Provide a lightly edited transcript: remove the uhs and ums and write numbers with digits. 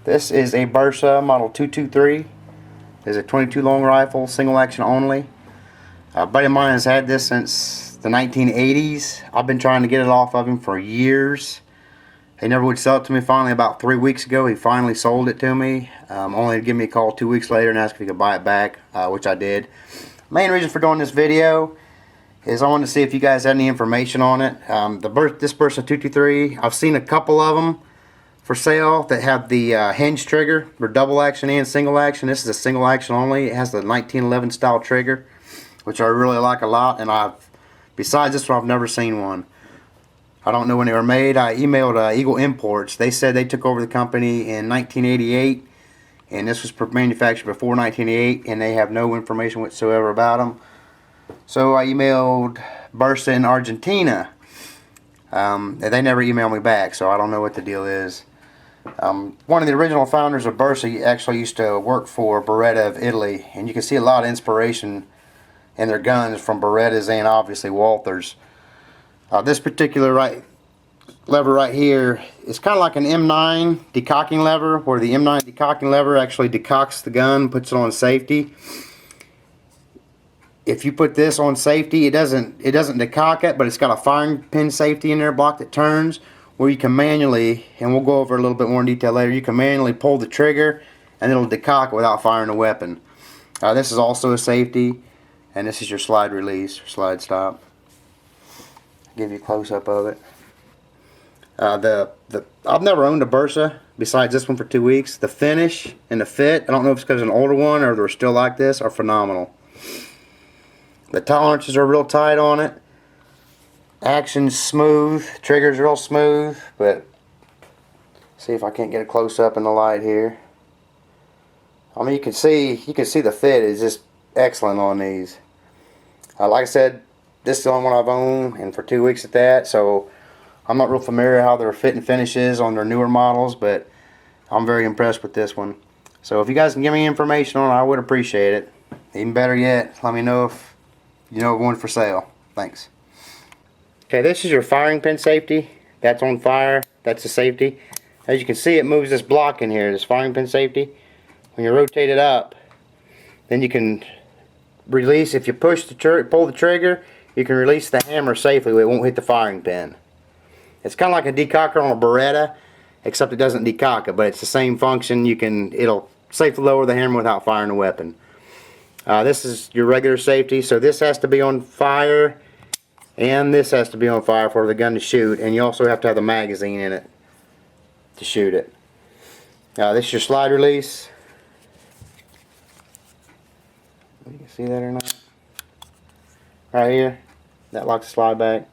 This is a Bersa model 223. It's a 22 long rifle, single action only. A buddy of mine has had this since the 1980s. I've been trying to get it off of him for years. He never would sell it to me. Finally, about 3 weeks ago, he finally sold it to me. Only to give me a call 2 weeks later and ask if he could buy it back, which I did. Main reason for doing this video is I wanted to see if you guys had any information on it. This Bersa 223, I've seen a couple of them for sale that have the hinge trigger for double action and single action. This is a single action only. It has the 1911 style trigger, which I really like a lot. And besides this one, I've never seen one. I don't know when they were made. I emailed Eagle Imports. They said they took over the company in 1988, and this was manufactured before 1988, and they have no information whatsoever about them. So I emailed Bersa in Argentina. They never emailed me back, so I don't know what the deal is. One of the original founders of Bersa actually used to work for Beretta of Italy, and you can see a lot of inspiration in their guns from Berettas and obviously Walthers. This particular lever right here is kind of like an M9 decocking lever, where the M9 decocking lever actually decocks the gun, puts it on safety. If you put this on safety, it doesn't decock it, but it's got a firing pin safety in there, block that turns, where you can manually, and we'll go over a little bit more in detail later, you can manually pull the trigger and it'll decock it without firing a weapon. This is also a safety, and this is your slide release, or slide stop. I'll give you a close-up of it. I've never owned a Bersa besides this one for 2 weeks. The finish and the fit, I don't know if it's because it's an older one or they're still like this, are phenomenal. The tolerances are real tight on it. Action's smooth, trigger's real smooth, but see if I can't get a close up in the light here. I mean, you can see the fit is just excellent on these. Like I said, this is the only one I've owned, and for 2 weeks at that, so I'm not real familiar how their fit and finish is on their newer models, but I'm very impressed with this one. So if you guys can give me information on it, I would appreciate it. Even better yet, let me know if you know of one for sale. Thanks. Okay, this is your firing pin safety. That's on fire. That's the safety. As you can see, it moves this block in here, this firing pin safety. When you rotate it up, then you can release. If you pull the trigger, you can release the hammer safely. It won't hit the firing pin. It's kind of like a decocker on a Beretta, except it doesn't decock it, but it's the same function. It'll safely lower the hammer without firing a weapon. This is your regular safety, so this has to be on fire, and this has to be on fire for the gun to shoot, and you also have to have the magazine in it to shoot it. This is your slide release. You can see that or not? Right here, that locks the slide back.